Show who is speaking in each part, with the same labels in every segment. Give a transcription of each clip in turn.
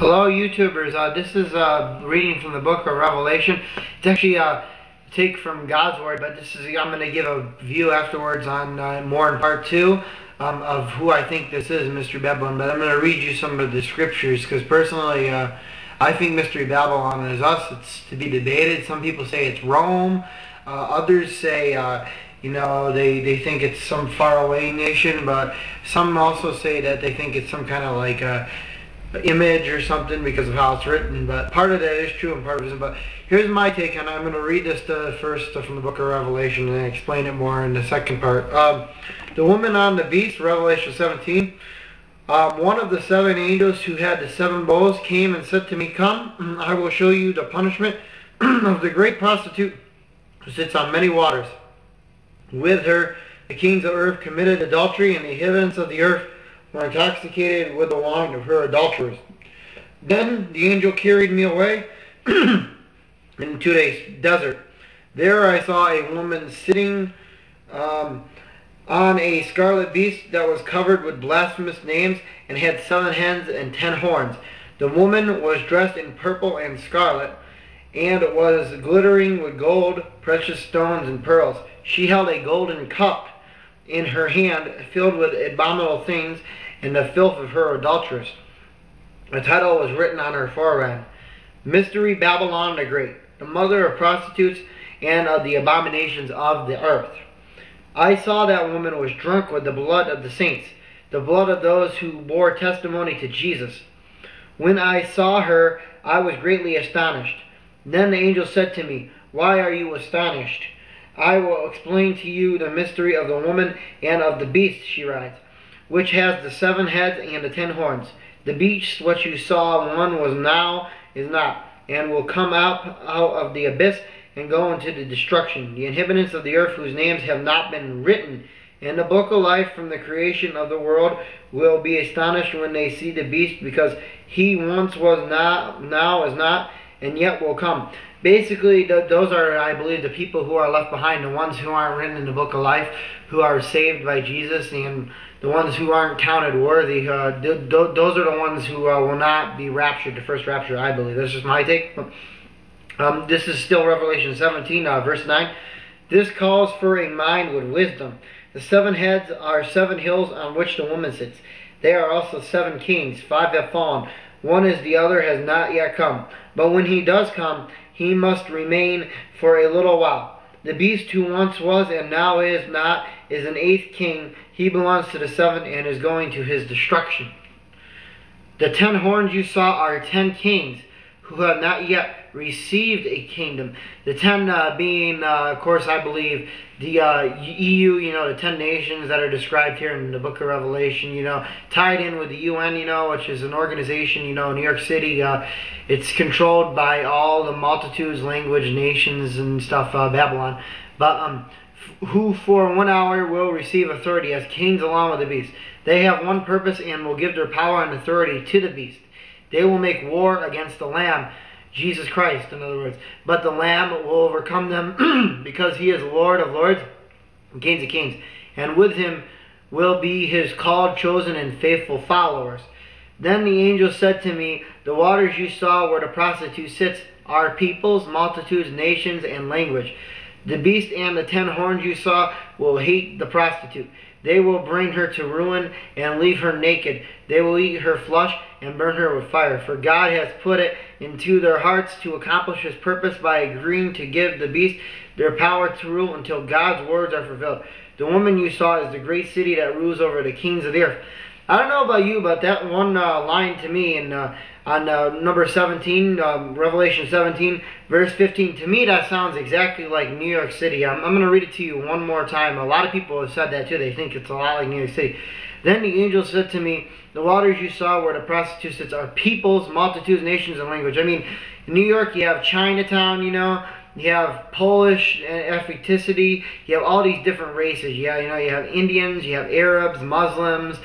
Speaker 1: Hello YouTubers, this is reading from the book of Revelation. It's actually a take from God's Word, but I'm going to give a view afterwards on more in part 2 of who I think this is, Mystery Babylon. But I'm going to read you some of the scriptures because personally I think Mystery Babylon is us. It's to be debated. Some people say it's Rome. Others say they think it's some faraway nation, but some also say that they think it's some kind of like image or something because of how it's written. But part of that is true and part of it isn't. But here's my take on it. I'm going to read this first from the book of Revelation and then explain it more in the second part. The woman on the beast, Revelation 17. One of the 7 angels who had the 7 bowls came and said to me, "Come, I will show you the punishment of the great prostitute who sits on many waters. With her the kings of earth committed adultery, and the inhabitants of the earth were intoxicated with the wine of her adulterers." Then the angel carried me away into a desert. There I saw a woman sitting on a scarlet beast that was covered with blasphemous names and had 7 heads and 10 horns. The woman was dressed in purple and scarlet and was glittering with gold, precious stones, and pearls. She held a golden cup in her hand filled with abominable things and the filth of her adulteress. A title was written on her forehead: Mystery Babylon the Great, the mother of prostitutes and of the abominations of the earth. I saw that woman was drunk with the blood of the saints, the blood of those who bore testimony to Jesus. When I saw her, I was greatly astonished. Then the angel said to me, "Why are you astonished? I will explain to you the mystery of the woman and of the beast she rides, which has the 7 heads and the 10 horns. The beast which you saw, one was, now is not, and will come out of the abyss and go into the destruction. The inhabitants of the earth whose names have not been written in the book of life from the creation of the world will be astonished when they see the beast, because he once was not, now is not, and yet will come." Basically, those are, I believe, the people who are left behind, the ones who aren't written in the book of life, who are saved by Jesus, and the ones who aren't counted worthy. Those are the ones who will not be raptured, the first rapture, I believe. That's just my take. This is still Revelation 17, verse 9. "This calls for a mind with wisdom. The 7 heads are 7 hills on which the woman sits. They are also 7 kings. 5 have fallen. One is the other has not yet come. But when he does come, he must remain for a little while. The beast who once was and now is not is an 8th king. He belongs to the 7th and is going to his destruction. The 10 horns you saw are 10 kings who have not yet received a kingdom." The 10 being, of course, I believe, the EU, the 10 nations that are described here in the book of Revelation, tied in with the UN, which is an organization, New York City. It's controlled by all the multitudes, language, nations, and stuff, Babylon. But who for 1 hour will receive authority as kings along with the beast. They have one purpose and will give their power and authority to the beast. They will make war against the Lamb, Jesus Christ, in other words. But the Lamb will overcome them because he is Lord of lords and Kings of kings. And with him will be his called, chosen, and faithful followers. Then the angel said to me, "The waters you saw where the prostitute sits are peoples, multitudes, nations, and language. The beast and the 10 horns you saw will hate the prostitute. They will bring her to ruin and leave her naked. They will eat her flesh and burn her with fire. For God has put it into their hearts to accomplish his purpose by agreeing to give the beast their power to rule until God's words are fulfilled. The woman you saw is the great city that rules over the kings of the earth." I don't know about you, but that one line to me on number 17, Revelation 17, verse 15, to me that sounds exactly like New York City. I'm going to read it to you one more time. A lot of people have said that too. They think it's a lot like New York City. "Then the angel said to me, the waters you saw where the prostitute sits are peoples, multitudes, nations, and language." I mean, in New York you have Chinatown, you have Polish ethnicity, you have all these different races. You have Indians, you have Arabs, Muslims,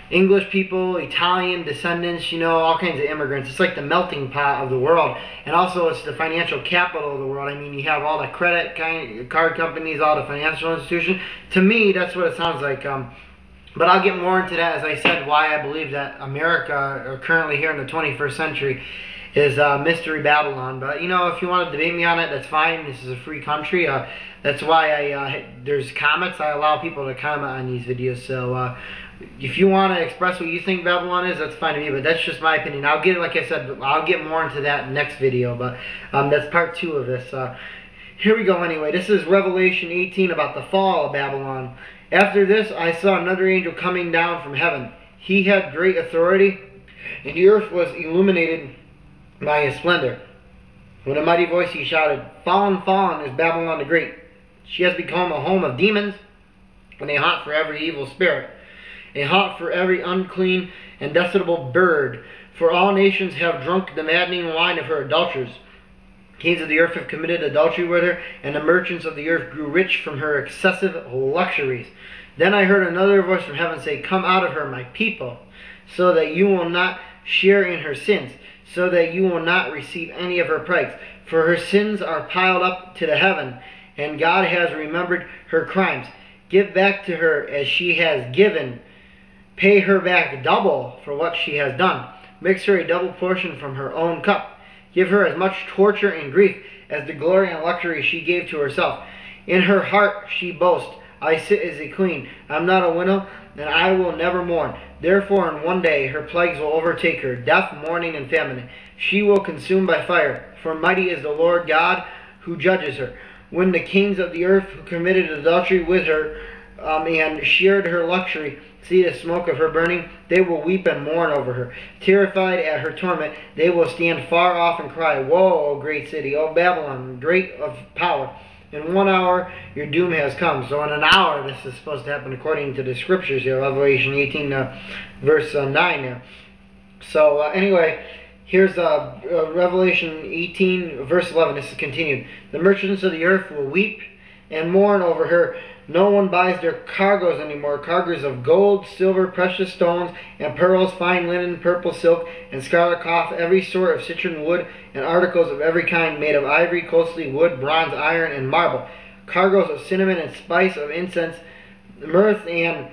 Speaker 1: English people, Italian descendants, all kinds of immigrants. It's like the melting pot of the world. And also it's the financial capital of the world. I mean, you have all the credit card companies, all the financial institutions. To me, that's what it sounds like. But I'll get more into that, as I said, why I believe that America, or currently here in the 21st century, is Mystery Babylon. But, you know, if you want to debate me on it, that's fine. This is a free country. That's why there's comments. I allow people to comment on these videos. So if you want to express what you think Babylon is, that's fine to me. But that's just my opinion. I'll get, like I said, I'll get more into that next video. But that's part 2 of this. Here we go anyway. This is Revelation 18 about the fall of Babylon. After this, I saw another angel coming down from heaven. He had great authority, and the earth was illuminated by his splendor. With a mighty voice he shouted, "Fallen, fallen is Babylon the Great. She has become a home of demons, and a haunt for every evil spirit, a haunt for every unclean and detestable bird. For all nations have drunk the maddening wine of her adulteries. Kings of the earth have committed adultery with her, and the merchants of the earth grew rich from her excessive luxuries." Then I heard another voice from heaven say, "Come out of her, my people, so that you will not share in her sins, so that you will not receive any of her plagues. For her sins are piled up to the heaven, and God has remembered her crimes. Give back to her as she has given. Pay her back double for what she has done. Mix her a double portion from her own cup. Give her as much torture and grief as the glory and luxury she gave to herself. In her heart she boasts, 'I sit as a queen. I am not a widow, and I will never mourn.' Therefore in one day her plagues will overtake her, death, mourning, and famine. She will consume by fire, for mighty is the Lord God who judges her. When the kings of the earth who committed adultery with her and shared her luxury see the smoke of her burning, they will weep and mourn over her. Terrified at her torment, they will stand far off and cry, 'Woe, O great city, O Babylon, great of power. In 1 hour your doom has come.'" So in an hour this is supposed to happen according to the scriptures here, Revelation 18 verse 9 here. So anyway, here's Revelation 18 verse 11. This is continued. "The merchants of the earth will weep and mourn over her. No one buys their cargoes anymore, cargoes of gold, silver, precious stones, and pearls, fine linen, purple silk, and scarlet cloth, every sort of citron wood, and articles of every kind made of ivory, costly wood, bronze, iron, and marble, cargoes of cinnamon and spice, of incense, myrrh, and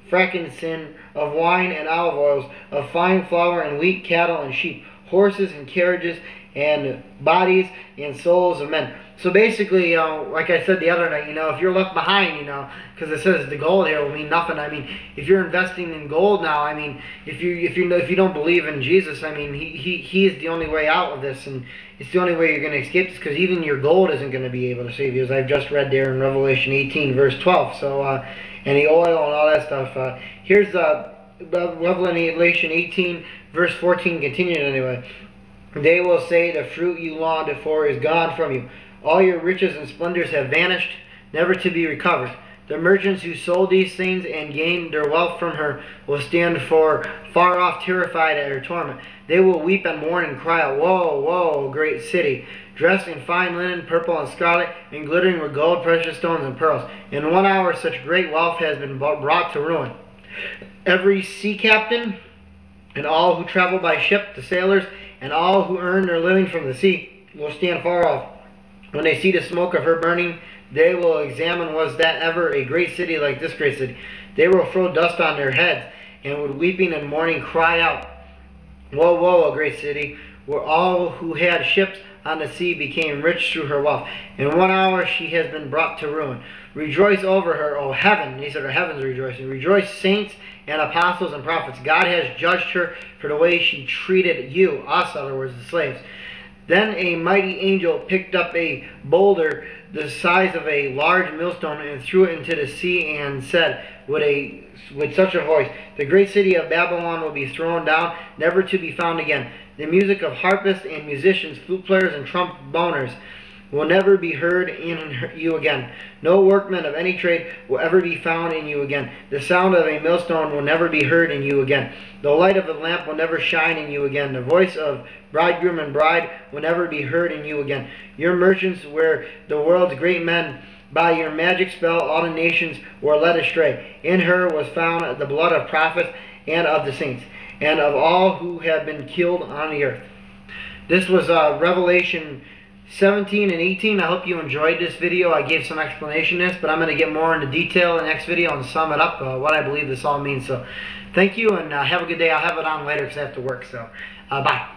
Speaker 1: frankincense, of wine and olive oils, of fine flour and wheat, cattle and sheep, horses and carriages, and bodies and souls of men." So basically, like I said the other night, if you're left behind, because it says the gold here will mean nothing. I mean, if you're investing in gold now, I mean, if you don't believe in Jesus, I mean, he is the only way out of this, and it's the only way you're going to escape this, because even your gold isn't going to be able to save you, as I've just read there in Revelation 18 verse 12. So and the oil and all that stuff. Here's Revelation 18 verse 14 continued anyway. "They will say, 'The fruit you longed for is gone from you. All your riches and splendors have vanished, never to be recovered. The merchants who sold these things and gained their wealth from her will stand far off, terrified at her torment. They will weep and mourn and cry out, 'Woe, woe, great city, dressed in fine linen, purple and scarlet, and glittering with gold, precious stones, and pearls. In 1 hour such great wealth has been brought to ruin. Every sea captain and all who travel by ship, the sailors, and all who earn their living from the sea will stand far off. When they see the smoke of her burning, they will examine, was that ever a great city like this great city? They will throw dust on their heads, and with weeping and mourning cry out, 'Woe, woe, O great city, where all who had ships on the sea became rich through her wealth. In 1 hour she has been brought to ruin. Rejoice over her, O heaven.'" These are the heavens rejoicing. "Rejoice, saints and apostles and prophets. God has judged her for the way she treated you," us, in other words, the slaves. Then a mighty angel picked up a boulder the size of a large millstone and threw it into the sea and said with such a voice, "The great city of Babylon will be thrown down, never to be found again. The music of harpists and musicians, flute players and tromboners will never be heard in you again. No workman of any trade will ever be found in you again. The sound of a millstone will never be heard in you again. The light of a lamp will never shine in you again. The voice of bridegroom and bride will never be heard in you again. Your merchants were the world's great men. By your magic spell all the nations were led astray. In her was found the blood of prophets and of the saints, and of all who have been killed on the earth." This was Revelation 17 and 18. I hope you enjoyed this video. I gave some explanation to this, but I'm going to get more into detail in the next video and sum it up, what I believe this all means. So thank you, and have a good day. I'll have it on later because I have to work. So bye.